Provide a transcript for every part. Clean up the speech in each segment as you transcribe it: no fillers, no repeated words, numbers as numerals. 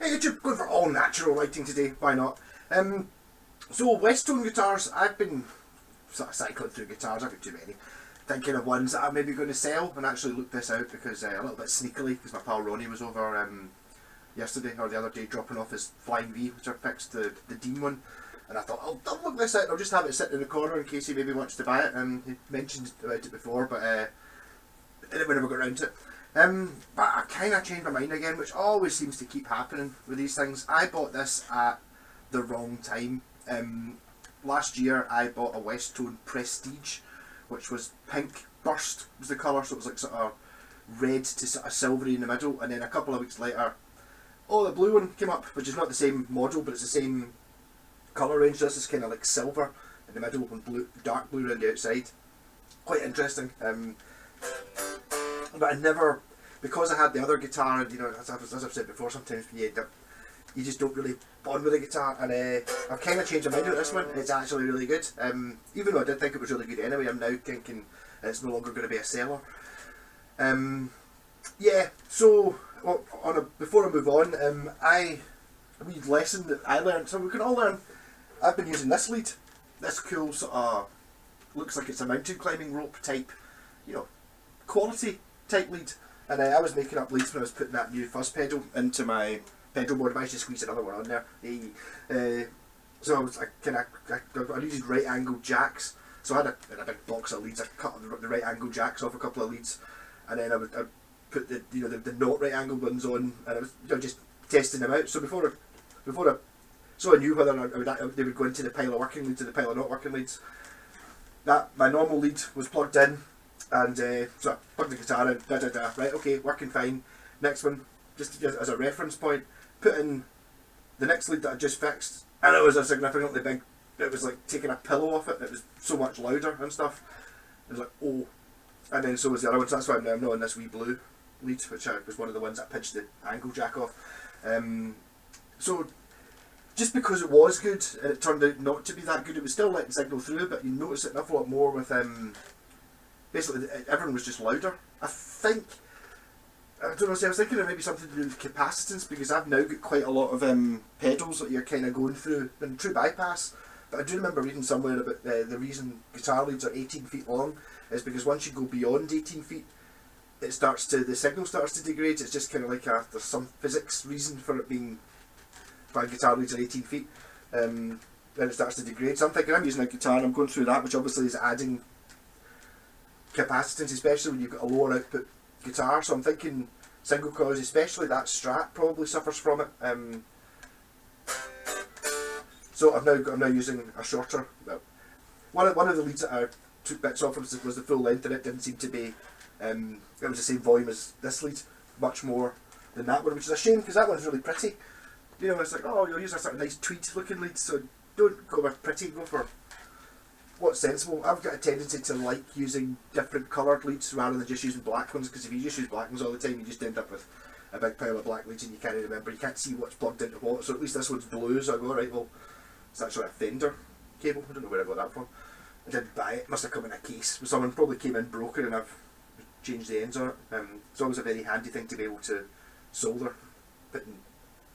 Hey YouTube, going for all natural lighting today, why not? So Westone guitars, I've been sort of cycling through guitars, I've got too many. Thinking of ones that I'm maybe going to sell, and actually looked this out because a little bit sneakily, because my pal Ronnie was over yesterday or the other day dropping off his Flying V, which I fixed, the Dean one. And I thought, I'll look this out and I'll just have it sitting in the corner in case he maybe wants to buy it. He mentioned about it before, but we never got around to it. But I kind of changed my mind again, which always seems to keep happening with these things. I bought this at the wrong time. Last year I bought a Westone Prestige, which was pink burst was the colour, so it was like sort of red to sort of silvery in the middle, and then a couple of weeks later, the blue one came up, which is not the same model, but it's the same colour range. This is kind of like silver in the middle and blue, dark blue around the outside. Quite interesting. But I never, because I had the other guitar, and as I've said before, sometimes you just don't really bond with the guitar, and I've kind of changed my mind about this one. It's actually really good. Even though I did think it was really good anyway, I'm now thinking it's no longer going to be a seller. Yeah, so before I move on, a wee lesson that I learned, so we can all learn. I've been using this lead, this cool sort of, looks like it's a mountain climbing rope type, quality type lead. And I was making up leads when I was putting that new fuzz pedal into my pedal board. I managed to squeeze another one on there. So I used right angle jacks. So I had a big box of leads. I cut the right angle jacks off a couple of leads, and then I put the not right angle ones on, and I was just testing them out. So I knew whether they would go into the pile of working leads or the pile of not working leads. My normal lead was plugged in, and so I plugged the guitar in, right, okay, working fine. Next one, just as a reference point, put in the next lead that I just fixed, and it was a significantly big, it was like taking a pillow off it, it was so much louder and stuff. It was like, oh. And then so was the other one, so that's why I'm now on this wee blue lead, which was one of the ones that pitched the angle jack off. So just because it was good and it turned out not to be that good, it was still letting signal through, but you notice it an awful lot more with basically everyone was just louder. I don't know, I was thinking of maybe something to do with capacitance, because I've now got quite a lot of pedals that you're kind of going through in true bypass. But I do remember reading somewhere about the reason guitar leads are 18 feet long is because once you go beyond 18 feet, the signal starts to degrade. It's just kind of like there's some physics reason for it being, why guitar leads are 18 feet. Then it starts to degrade. So I'm thinking I'm using a guitar and I'm going through that, which obviously is adding capacitance, especially when you've got a lower output guitar. So I'm thinking single coils, especially that Strat, probably suffers from it. So I'm now using a shorter. One of the leads that I took bits off was the full length, and it didn't seem to be. It was the same volume as this lead, much more than that one, which is a shame because that one's really pretty. It's like, you're using a sort of nice tweed looking lead, so don't go with pretty, go for what's sensible. I've got a tendency to like using different coloured leads rather than just using black ones, because if you just use black ones all the time, you just end up with a big pile of black leads and you can't remember, you can't see what's plugged into what. So at least this one's blue, so I go, right, well, it's actually a fender cable. I don't know where I got that from. I didn't buy it, it must have come in a case. Someone probably came in broken and I've changed the ends on it. It's always a very handy thing to be able to solder, putting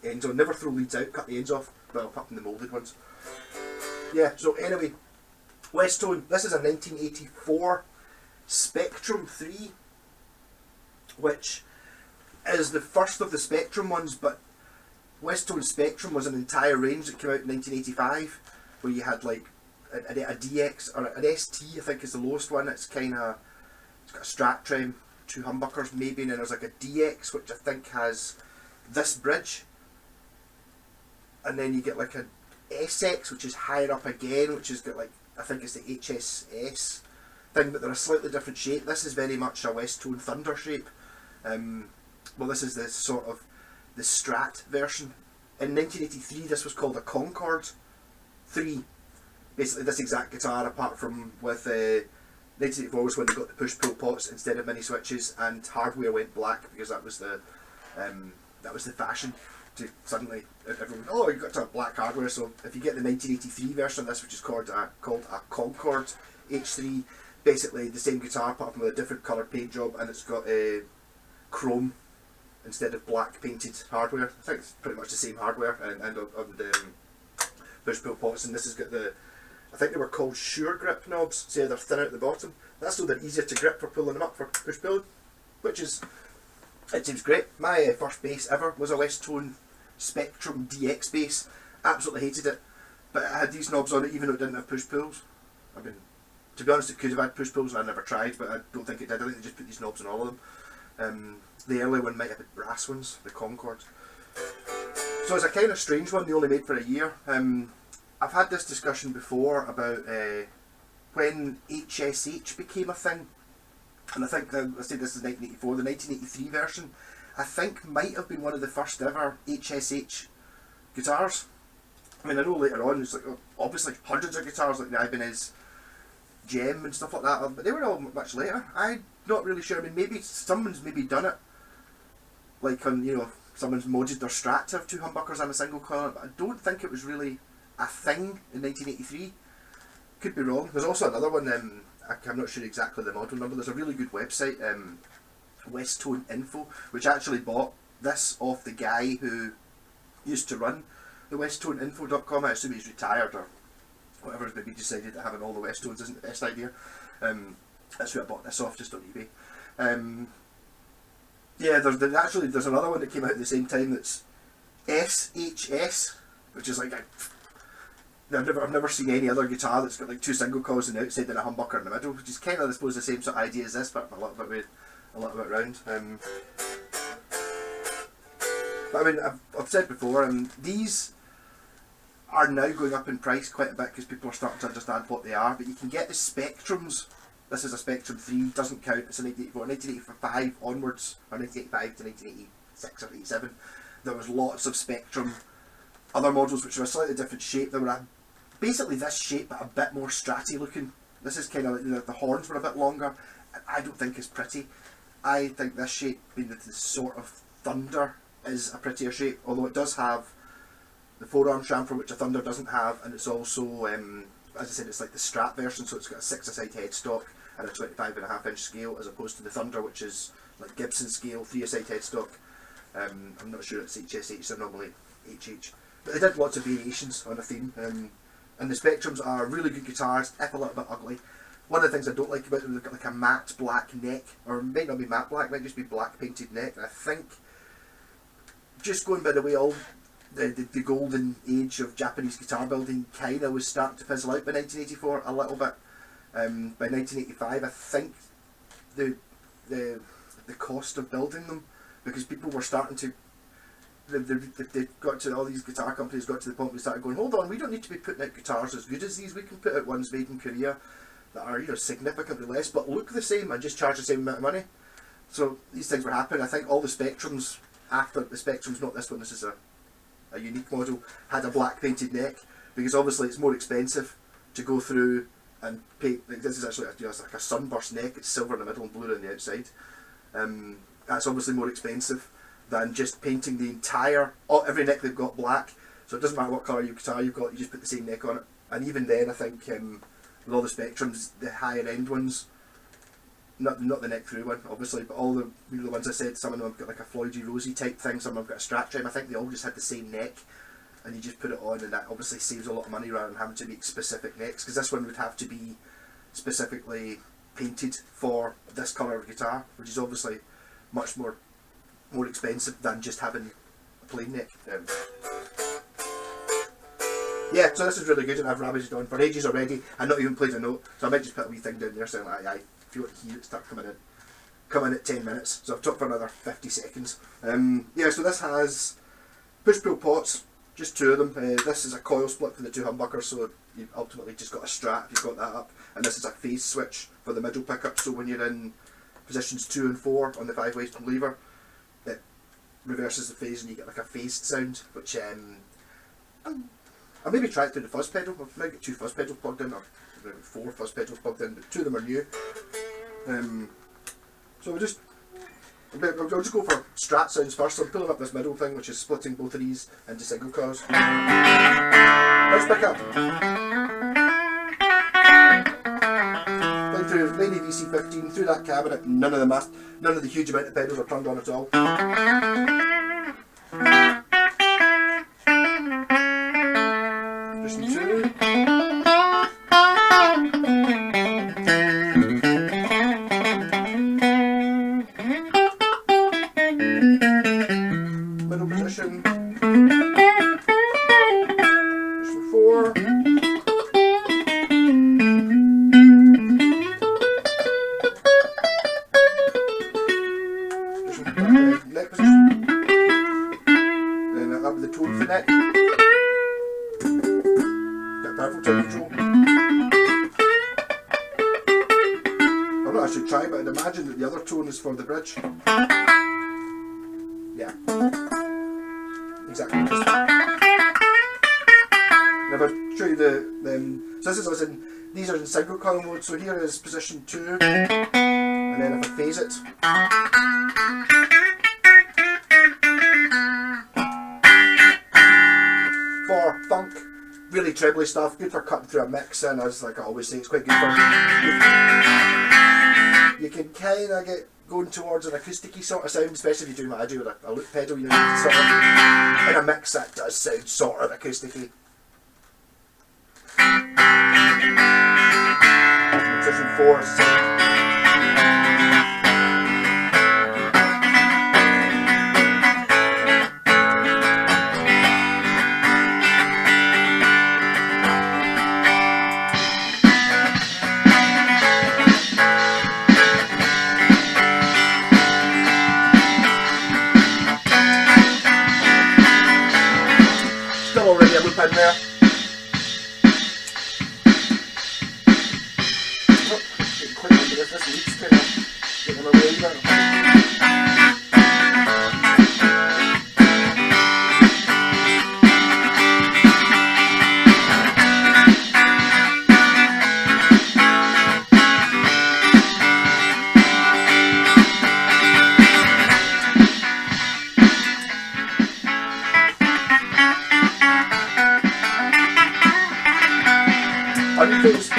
ends on. Never throw leads out, cut the ends off, well, apart from the moulded ones. Yeah, so anyway, Westone, this is a 1984 Spectrum III, which is the first of the Spectrum ones, but Westone Spectrum was an entire range that came out in 1985, where you had like a DX, or an ST I think is the lowest one. It's got a Strat trem, 2 humbuckers maybe, and then there's like a DX which I think has this bridge, and then you get like an SX which is higher up again, which has got like, I think it's the HSS thing, but they're a slightly different shape. This is very much a Westone Thunder shape. Well, this is the Strat version. In 1983 this was called a Concorde 3. Basically this exact guitar, apart from with 1984 was when they got the push-pull pots instead of mini switches, and hardware went black because that was the fashion. To suddenly everyone, you've got to have black hardware. So if you get the 1983 version of this, which is called a Concorde H3, basically the same guitar apart from with a different coloured paint job, and it's got a chrome instead of black painted hardware. I think it's pretty much the same hardware and on the push pull pots, and this has got the, I think they were called sure grip knobs, so they're thinner at the bottom. That's so they're easier to grip for pulling them up for push pull, which is, it seems great. My first bass ever was a Westone Spectrum DX bass. Absolutely hated it, but it had these knobs on it even though it didn't have push pulls. I mean, to be honest, it could have had push pulls and I never tried, but I don't think it did. I think they just put these knobs on all of them. The early one might have had brass ones, the Concord. So it's a kind of strange one, they only made for a year. I've had this discussion before about when HSH became a thing, and I think, I say this is 1984, the 1983 version, I think might have been one of the first ever HSH guitars. I mean, I know later on there's like obviously hundreds of guitars like the Ibanez Gem and stuff like that, but they were all much later. I'm not really sure. I mean, maybe someone's maybe done it, like on, you know, someone's modded their Strat to have two humbuckers and a single coil, but I don't think it was really a thing in 1983. Could be wrong. There's also another one, I'm not sure exactly the model number. There's a really good website, Westone Info, which actually bought this off the guy who used to run the WestoneInfo.com. I assume he's retired or whatever, maybe decided that having all the Westones isn't the best idea. That's who I bought this off, just on eBay. Yeah, there's another one that came out at the same time that's SHS, which is like I've never seen any other guitar that's got like two single coils on the outside and a humbucker in the middle, which is kind of, I suppose, the same sort of idea as this, but a little bit round. But I mean, I've said before, these are now going up in price quite a bit because people are starting to understand what they are, but you can get the Spectrums. This is a Spectrum III, doesn't count, it's a 1984, 1985 onwards, or 1985 to 1986 or 87. There was lots of Spectrum, other models which were a slightly different shape. They were basically this shape but a bit more stratty looking. This is kind of like the horns were a bit longer, and I don't think it's pretty. I think this shape, being the sort of Thunder, is a prettier shape, although it does have the forearm chamfer, which a Thunder doesn't have, and it's also, as I said, it's like the Strat version, so it's got a 6-a-side headstock and a 25.5-inch scale, as opposed to the Thunder, which is like Gibson scale, 3-a-side headstock. I'm not sure it's HSH, they're normally HH. But they did lots of variations on a theme, and the Spectrums are really good guitars, if a little bit ugly. One of the things I don't like about them, they've got like a matte black neck, or it might not be matte black, it might just be black painted neck, and I think, just going by the way all the golden age of Japanese guitar building kind of was starting to fizzle out by 1984 a little bit. By 1985 I think the cost of building them, because people were starting to, they got to, all these guitar companies got to the point where they started going, hold on, we don't need to be putting out guitars as good as these, we can put out ones made in Korea that are, you know, significantly less but look the same and just charge the same amount of money. So these things were happening. I think all the Spectrums, after the Spectrums, not this one, this is a unique model, had a black painted neck, because obviously it's more expensive to go through and paint, like this is actually it's like a sunburst neck, it's silver in the middle and blue on the outside. That's obviously more expensive than just painting the entire, every neck they've got black, so it doesn't matter what colour guitar you've got, you just put the same neck on it. And even then I think with all the Spectrums, the higher end ones, not the neck through one obviously, but all the ones I said, some of them have got like a Floydy Rosy type thing, some of them have got a Strat trim, I think they all just had the same neck, and you just put it on, and that obviously saves a lot of money rather than having to make specific necks, because this one would have to be specifically painted for this colour of guitar, which is obviously much more expensive than just having a plain neck. Yeah, so this is really good, and I've ravaged on for ages already and not even played a note, so I might just put a wee thing down there saying like, aye, if you want to hear it start coming in at 10 minutes, so I've talked for another 50 seconds. Yeah, so this has push-pull pots, just two of them. This is a coil split for the two humbuckers, so you've ultimately just got a Strat if you've got that up, and this is a phase switch for the middle pickup, so when you're in positions 2 and 4 on the 5-Westone lever, it reverses the phase and you get like a phased sound, which I maybe tried through the fuzz pedal. I've now got 2 fuzz pedals plugged in, or maybe 4 fuzz pedals plugged in, but 2 of them are new. So I'll just go for Strat sounds first. So I'm pulling up this middle thing, which is splitting both of these into single coils. Let's pick up. Playing through tiny VC15 through that cabinet. None of the huge amount of pedals are turned on at all. Position 2. Middle position. Position 4. Neck position. Then up with the tone for neck. Got powerful tone control. I'm not actually trying, but I'd imagine that the other tone is for the bridge. Yeah. Exactly. And if I show you so this is as in, these are in single coil mode, so here is position 2, and then if I phase it, for funk, really trebly stuff, good for cutting through a mix, and as like I always say, it's quite good for, you can kind of get going towards an acoustic-y sort of sound, especially if you're doing what I do with a loop pedal, you know, sort of, in a mix that does sound sort of acoustic-y. Position 4 is still already a loop in there. This leads kind of getting away now. Unfazed.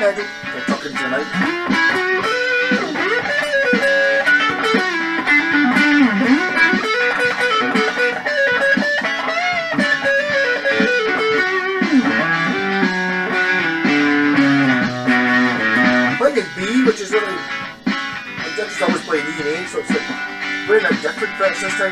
pedal, I'll tuck into the night. Playing in B, which is really, I just always play E and A, so it's like playing out different frets this time.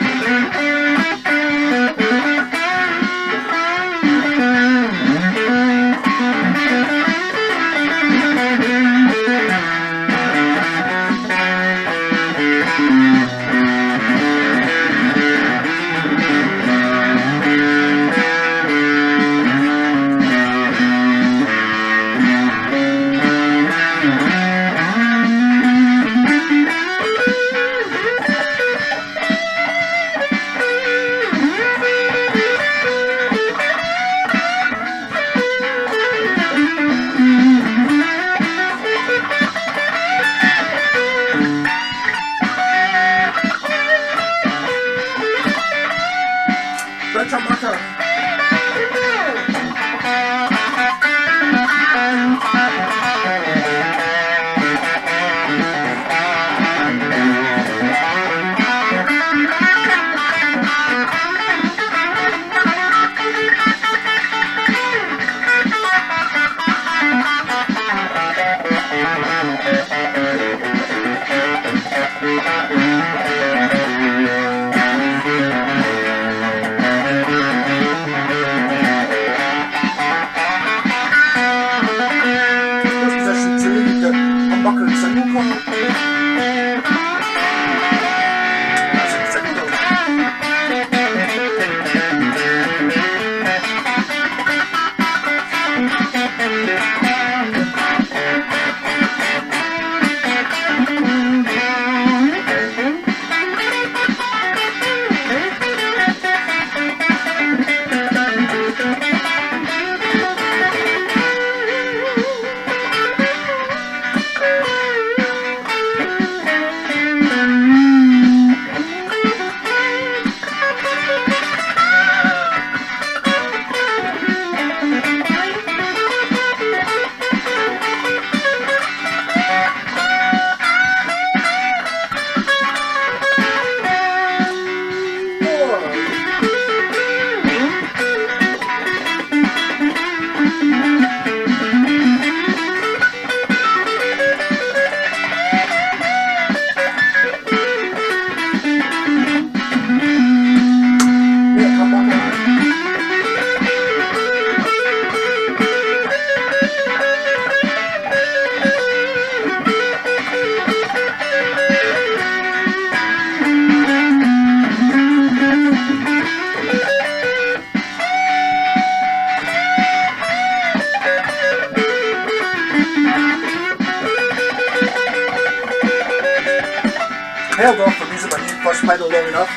Held off from using my new first pedal long enough.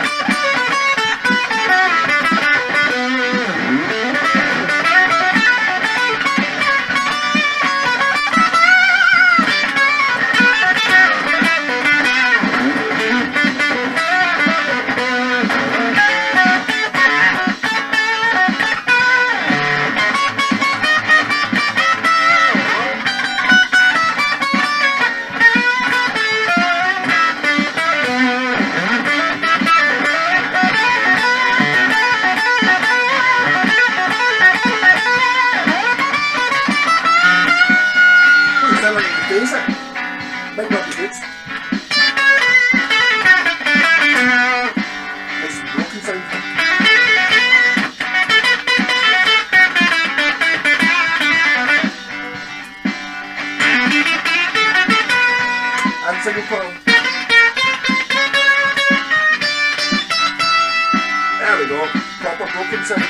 Might not be good. Nice broken sound. And single coil. There we go. Proper broken sound.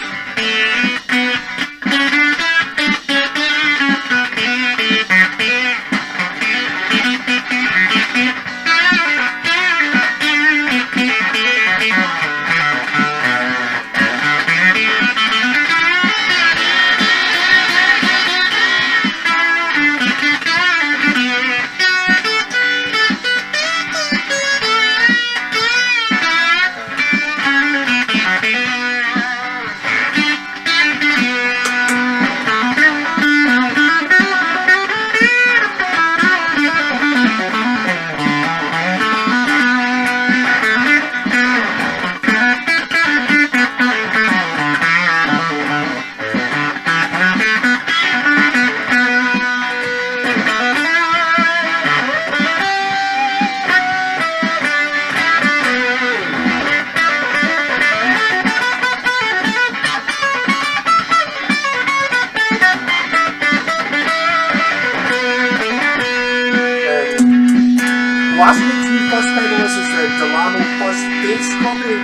bass copy.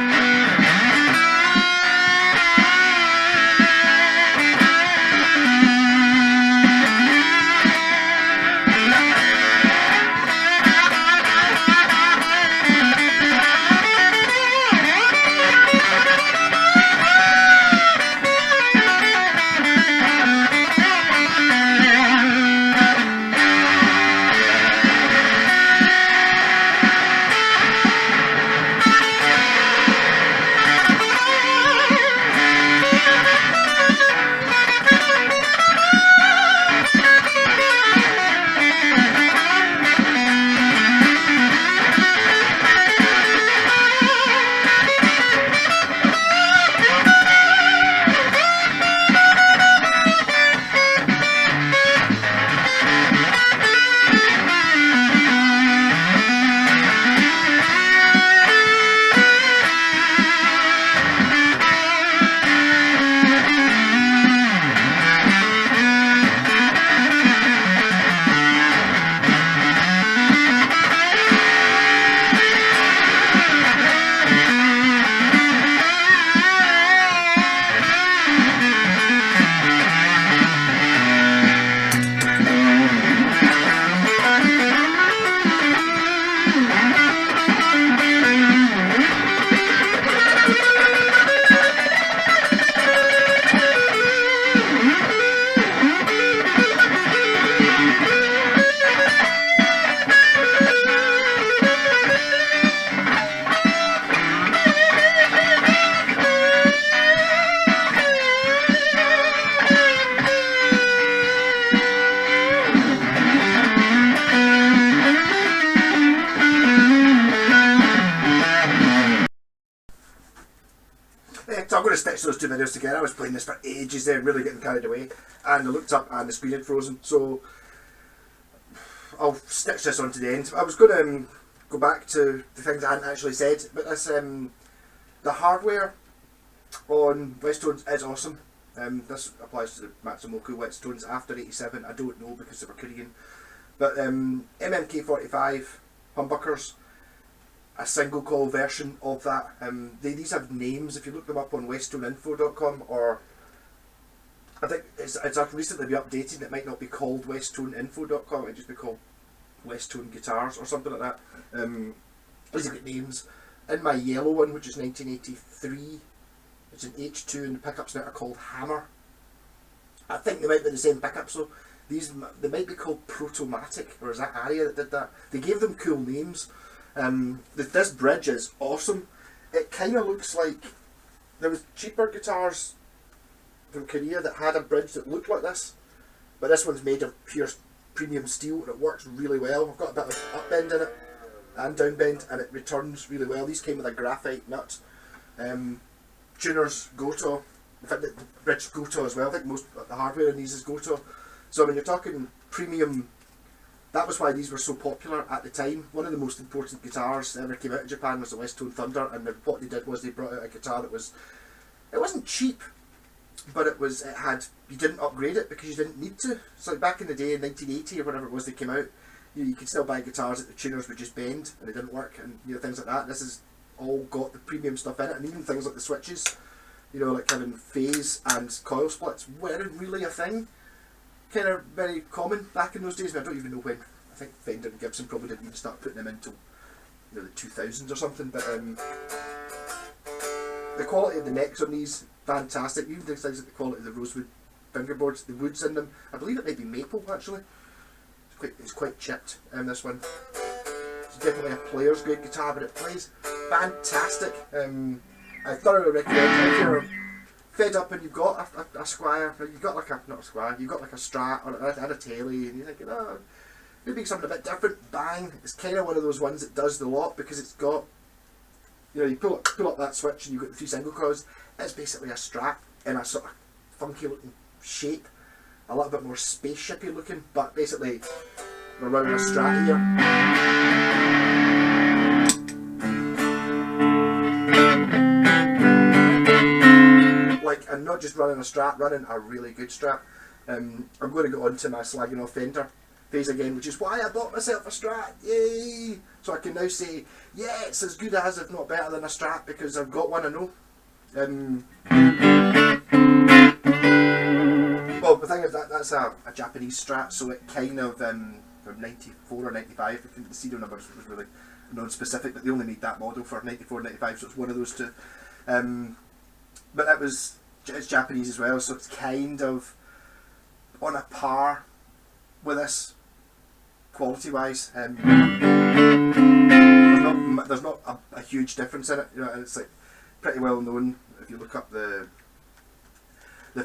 So I'm going to stitch those two videos together. I was playing this for ages there, really getting carried away, and I looked up and the screen had frozen, so I'll stitch this on to the end. I was going to go back to the things I hadn't actually said, but this, the hardware on Westones is awesome. This applies to the Matsumoku Westones after 87, I don't know because they were Korean, but MMK45 humbuckers, a single coil version of that. These have names. If you look them up on westoneinfo.com, or I think it's recently been updated. It might not be called westoneinfo.com. It might just be called Westone Guitars or something like that. These have got names. In my yellow one, which is 1983, it's an H2 and the pickups now are called Hammer. I think they might be the same pickup, so they might be called Protomatic, or is that Aria that did that? They gave them cool names. This bridge is awesome. It kind of looks like there was cheaper guitars from Korea that had a bridge that looked like this, but this one's made of pure premium steel and it works really well. I've got a bit of upbend in it and downbend, and it returns really well. These came with a graphite nut. Tuners Goto. In fact, the bridge Goto as well. I think most of the hardware in these is Goto. So I mean, you're talking premium. That was why these were so popular at the time. One of the most important guitars that ever came out of Japan was the Westone Thunder, and what they did was they brought out a guitar that it wasn't cheap, but you didn't upgrade it because you didn't need to. So like back in the day, in 1980 or whatever it was they came out, you could still buy guitars that the tuners would just bend and they didn't work, and things like that. This has all got the premium stuff in it, and even things like the switches, like having phase and coil splits weren't really a thing. Kind of very common back in those days. I don't even know when. I think Fender and Gibson probably didn't even start putting them until the 2000s or something. But the quality of the necks on these, fantastic. Even things like the quality of the rosewood fingerboards, the woods in them. I believe it might be maple actually. It's quite chipped. This one. It's definitely a player's grade guitar, but it plays fantastic. I thoroughly recommend it if you're fed up and you've got a Squire, you've got like not a Squire, you've got like a Strat or a Tele, and you're thinking, maybe something a bit different. Bang! It's kind of one of those ones that does the lot because it's got, you pull up that switch and you've got the 3 single coils. It's basically a Strat in a sort of funky looking shape, a little bit more spaceshipy looking, but basically we're running a Strat here. And not just running a Strat, running a really good Strat. I'm going to go on to my slagging off Fender phase again, which is why I bought myself a Strat. Yay! So I can now say, yeah, it's as good as, if not better than a Strat, because I've got one I know. Well, the thing is that's a Japanese Strat, so it kind of from 94 or 95. I think the serial number was really non-specific, but they only made that model for 94, 95, so it's one of those two. But it's Japanese as well, so it's kind of on a par with this quality-wise. There's not a huge difference in it, you know, and it's like pretty well known if you look up the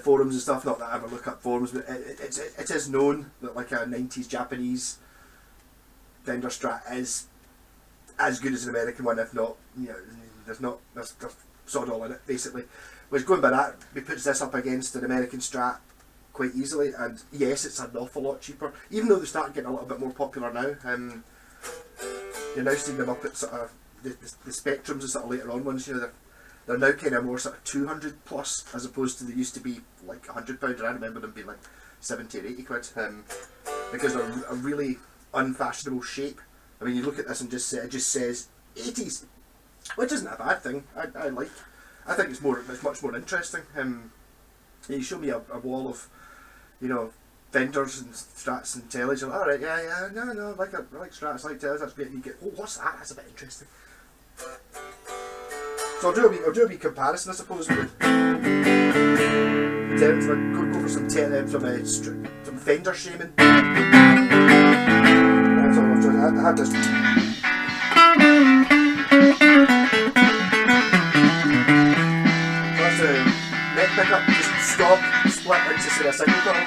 forums and stuff. Not that I ever look up forums, but it is known that like a 90s Japanese Fender Strat is as good as an American one, if not, you know, there's sod all in it basically. Which, going by that, we puts this up against an American Strat quite easily, and yes, it's an awful lot cheaper, even though they start getting a little bit more popular now. You're now seeing them up at sort of the Spectrums and sort of later on ones, you know, they're now kind of more sort of 200 plus, as opposed to they used to be like £100, and I remember them being like 70 or 80 quid, because they're a really unfashionable shape. I mean, you look at this and it just says 80s, which isn't a bad thing. I think it's much more interesting. You show me a wall of, you know, Fenders and Strats and Tellies, you're like, alright, yeah, no, I like Strats, I like Tellies, that's great. And you get, oh, what's that? That's a bit interesting. So I'll do a wee comparison, I suppose. Go for some Fender shaming. That's all I've done. I had this. That's a neck pickup, just stock, split into say a single pedal.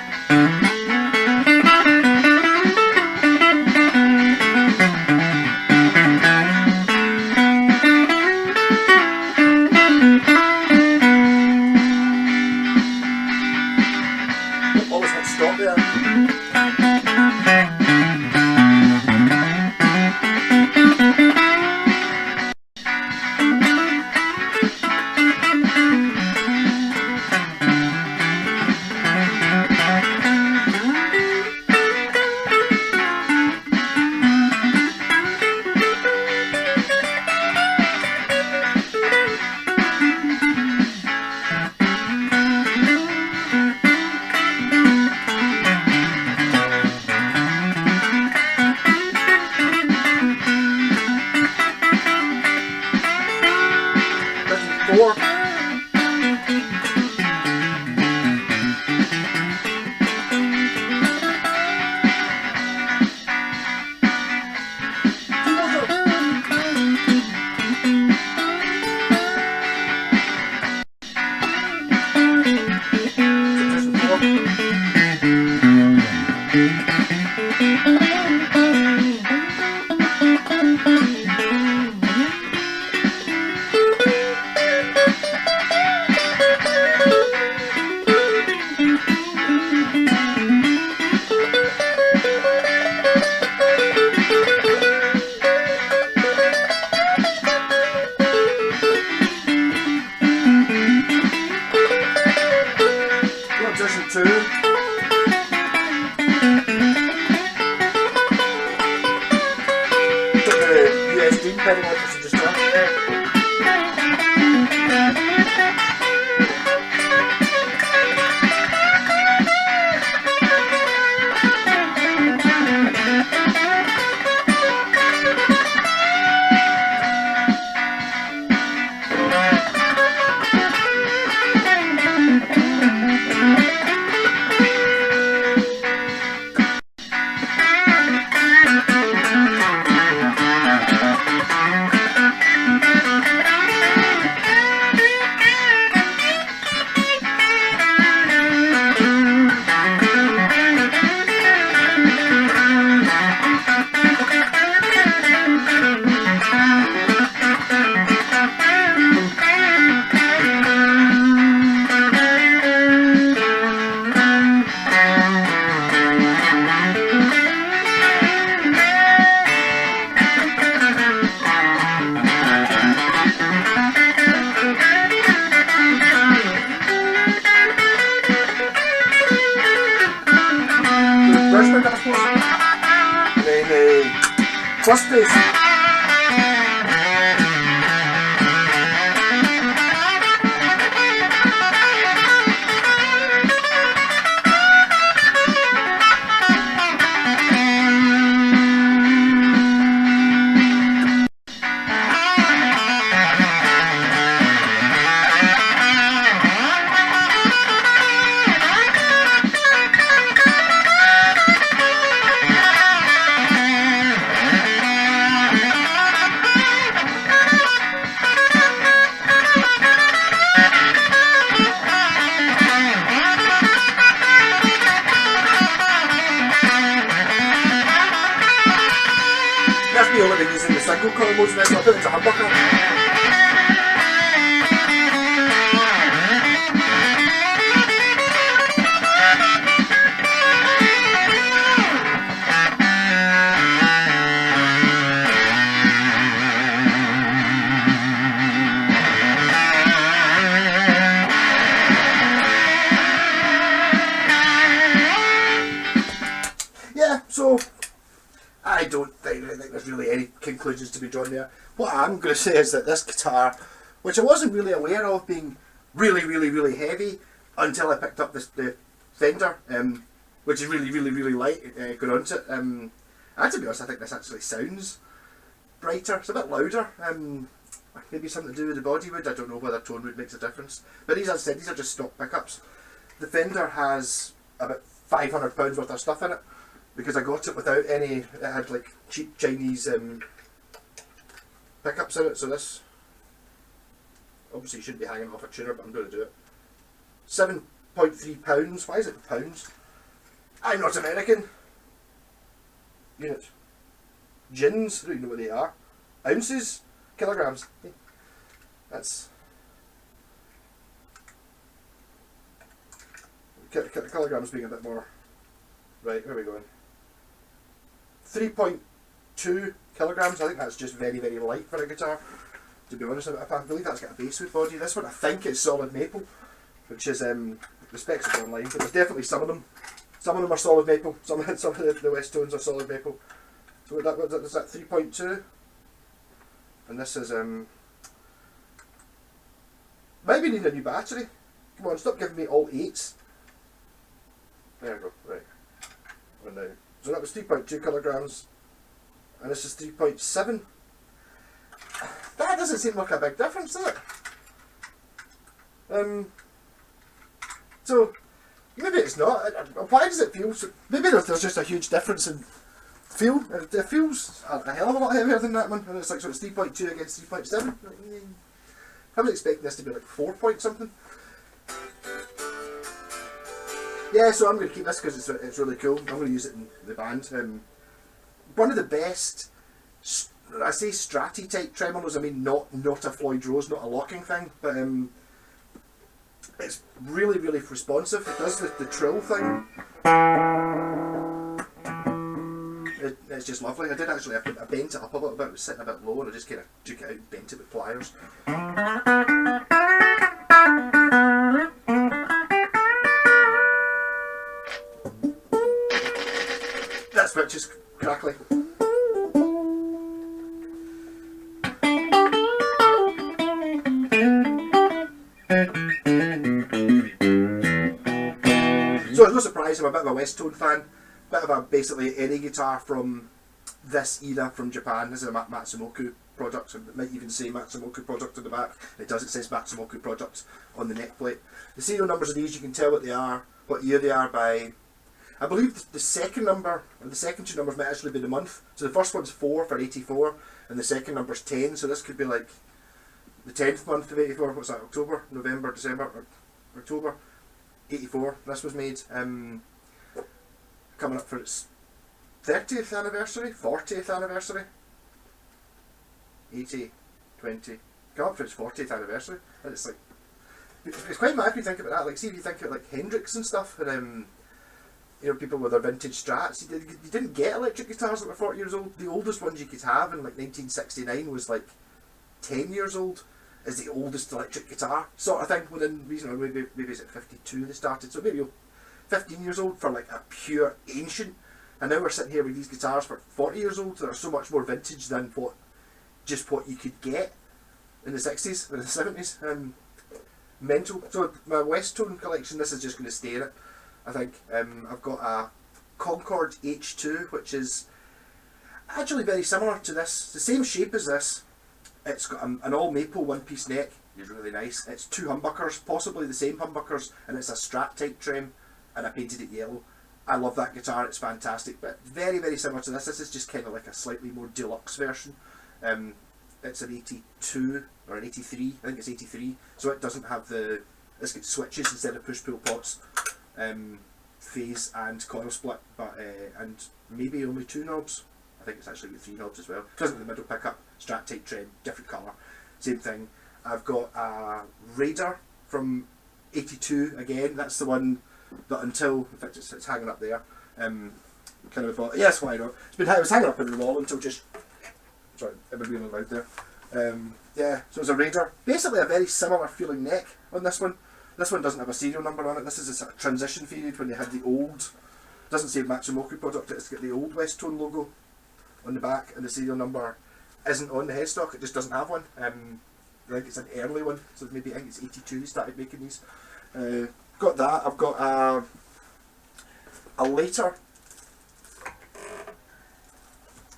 Always hit stop there. first place. That's me only been using the single coil modes now, so I put it into humbucker. Yeah, so I don't think there's really any conclusions to be drawn there. What I'm going to say is that this guitar, which I wasn't really aware of being really heavy until I picked up the Fender, which is really light going onto it. And to be honest, I think this actually sounds brighter. It's a bit louder. Maybe something to do with the body wood. I don't know whether tone wood makes a difference. But these, as I said, these are just stock pickups. The Fender has about £500 worth of stuff in it, because I got it without any. It had like cheap Chinese pickups in it. So this obviously shouldn't be hanging off a tuner, but I'm going to do it. £7.3. Why is it pounds? I'm not American. Unit. Gins. I don't even know what they are. Ounces. Kilograms. That's kilograms being a bit more. Right, where are we going? 3.2 kilograms. I think that's just very light for a guitar, to be honest. I believe that's got a basswood body. This one I think is solid maple, which is the specs are online, but there's definitely some of them. Some of them are solid maple. Some of the Westones are solid maple. So what is that 3.2? And this is maybe need a new battery. Come on, stop giving me all 8s. There we go. Right. Now. So that was 3.2 kilograms, and this is 3.7. That doesn't seem like a big difference, does it? So maybe it's not. Why does it feel so? Maybe there's just a huge difference in feel. It feels a hell of a lot heavier than that one, and it's like, so it's 3.2 against 3.7. I was expecting this to be like 4 point something. Yeah, so I'm going to keep this because it's really cool. I'm going to use it in the band. One of the best, I say stratty type tremolos. I mean not a Floyd Rose, not a locking thing, but it's really responsive. It does the trill thing. It's just lovely. I did actually, I bent it up a little bit. It was sitting a bit low, and I just kind of took it out and bent it with pliers. That switch is crackly. So it's no surprise I'm a bit of a Westone fan. Bit of a basically any guitar from this era from Japan. This is a Matsumoku product. So it might even say Matsumoku product on the back. It does, it says Matsumoku product on the neck plate. The serial numbers of these, you can tell what they are, what year they are by, I believe the second number, or the second two numbers might actually be the month. So the first one's 4 for 84, and the second number's 10, so this could be like the 10th month of 84, what's that, October, November, December, or October, 84, this was made. Coming up for its 30th anniversary, 40th anniversary, 80, 20, coming up for its 40th anniversary, and it's like, it's quite mad if you think about that. Like, see if you think about like Hendrix and stuff, and you know, people with their vintage strats, you didn't get electric guitars that were 40 years old. The oldest ones you could have in like 1969 was like 10 years old, is the oldest electric guitar sort of thing, within reason, maybe it's at 52 they started, so maybe 15 years old for like a pure ancient And now we're sitting here with these guitars for 40 years old that are so much more vintage than what you could get in the 60s or the 70s. Mental. So my Westone collection, this is just going to stay in it, I think. I've got a Concord H2, which is actually very similar to this. It's the same shape as this. It's got an all maple one-piece neck. It's really nice. It's 2 humbuckers, possibly the same humbuckers, and it's a strat type trim, and I painted it yellow. I love that guitar, it's fantastic, but very, very similar to this. This is just kind of like a slightly more deluxe version. It's an 82 or an 83, I think it's 83, so it doesn't have it's got switches instead of push-pull pots, phase and coil split, but and maybe only 2 knobs. I think it's actually got 3 knobs as well. Doesn't have the middle pickup, strat type trim, different colour, same thing. I've got a Raider from 82 again. That's the one that until, in fact it's hanging up there. Kind of thought, yes, why not? It was hanging up in the wall until just, sorry, it would be really loud there. Yeah, so it's a Raider. Basically a very similar feeling neck on this one. This one doesn't have a serial number on it. This is a sort of transition period when they had the old, doesn't say Matsumoku product, it's got the old Westone logo on the back, and the serial number isn't on the headstock, it just doesn't have one. I think it's an early one, so maybe I think it's 82 they started making these. Got that. I've got a later,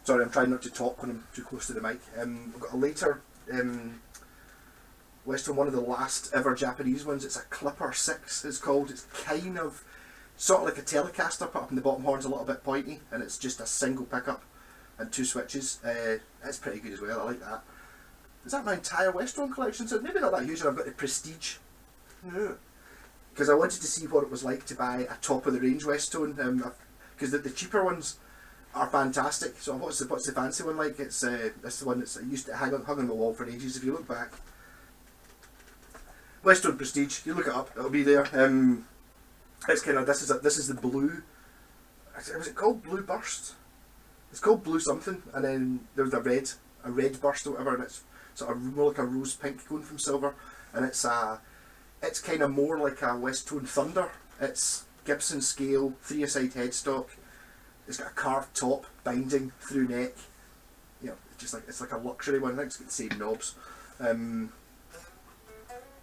sorry I'm trying not to talk when I'm too close to the mic. I've got a later Westone, one of the last ever Japanese ones. It's a Clipper 6 it's called. It's kind of sort of like a Telecaster, put up in the bottom horn's a little bit pointy, and it's just a single pickup and 2 switches. It's pretty good as well, I like that. Is that my entire Westone collection? So maybe not that huge, and I've got the Prestige. Because I wanted to see what it was like to buy a top of the range Westone, because the cheaper ones are fantastic. So what's the fancy one like? It's this the one that's used to hung on the wall for ages. If you look back, Westone Prestige, you look it up, it'll be there. It's kind of, this is the blue. Was it called Blue Burst? It's called Blue something, and then there's a red burst or whatever, and it's sort of more like a rose pink going from silver, and it's kind of more like a Westone Thunder. It's Gibson scale, 3-a-side headstock. It's got a carved top, binding through neck. You know, it's like a luxury one. I think it's got the same knobs, and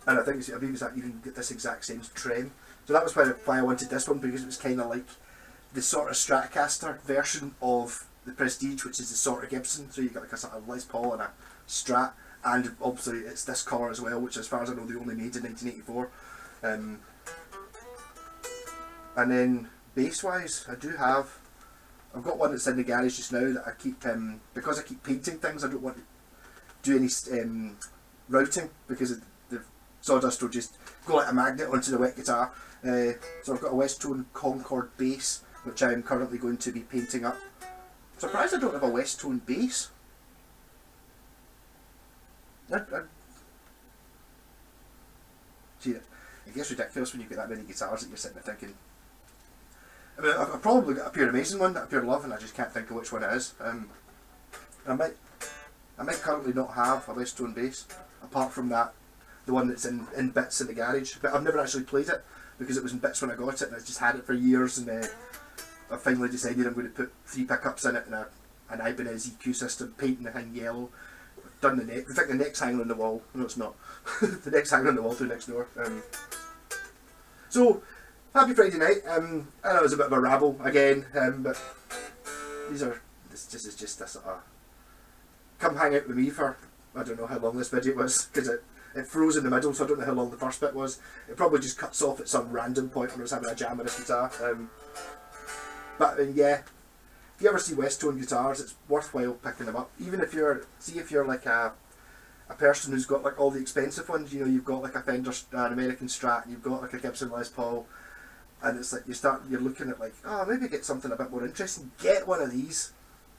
I think I believe it's even got this exact same trim. So that was why I wanted this one, because it was kind of like the sort of Stratocaster version of the Prestige, which is the sort of Gibson. So you got like a sort of Les Paul and a Strat, and obviously it's this colour as well, which as far as I know they only made in 1984. And then bass wise, I've got one that's in the garage just now that I keep, because I keep painting things, I don't want to do any routing, because the sawdust will just go like a magnet onto the wet guitar. So I've got a Westone Concord bass, which I'm currently going to be painting up. I'm surprised I don't have a Westone bass. See, it gets ridiculous when you've got that many guitars that you're sitting there thinking. I mean, I've probably got a pure amazing one that I pure love, and I just can't think of which one it is. I might currently not have a Westone bass, apart from that, the one that's in bits in the garage. But I've never actually played it, because it was in bits when I got it, and I just had it for years, and I finally decided I'm going to put 3 pickups in it and an Ibanez EQ system, painting the thing yellow. I've done the neck. In fact, the neck's hanging on the wall. No, it's not. The neck's hanging on the wall through next door. So, happy Friday night. I know it was a bit of a rabble again, but this is just a sort of, come hang out with me for, I don't know how long this video was, because it froze in the middle, so I don't know how long the first bit was. It probably just cuts off at some random point when I was having a jam with this guitar. But yeah, if you ever see Westone guitars, it's worthwhile picking them up. Even if you're like a person who's got like all the expensive ones, you know, you've got like a Fender, an American Strat, and you've got like a Gibson Les Paul, and it's like you're looking at like, oh, maybe get something a bit more interesting. Get one of these.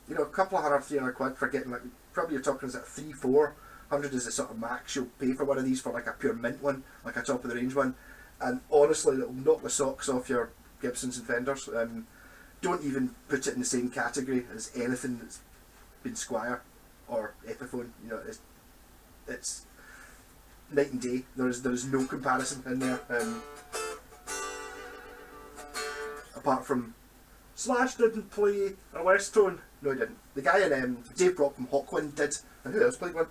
You know, a couple of £100-300 for getting, like, probably you're talking is that 300-400 is the sort of max you'll pay for one of these, for like a pure mint one, like a top of the range one. And honestly, it'll knock the socks off your Gibsons and Fenders. Don't even put it in the same category as anything that's been Squire or Epiphone. You know, it's night and day. There is no comparison in there. Apart from Slash didn't play a Westone. No, he didn't. The guy in Dave Brock from Hawkwind did, and who else played one?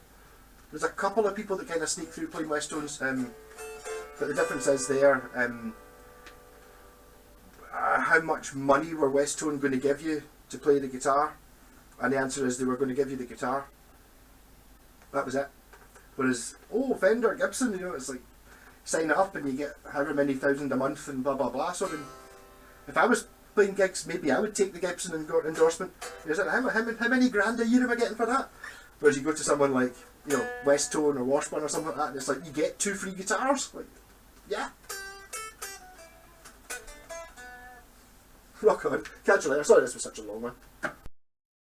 There's a couple of people that kind of sneak through playing Westones, but the difference is there. How much money were Westone going to give you to play the guitar? And the answer is they were going to give you the guitar. That was it. Whereas, Fender, Gibson, it's like, sign up and you get however many thousand a month and blah blah blah. So if I was playing gigs, maybe I would take the Gibson endorsement. Is it, how many grand a year am I getting for that? Whereas you go to someone like, Westone or Washburn or something like that, and it's like, you get 2 free guitars. Like, yeah. Rock on. Catch you later. Sorry this was such a long one.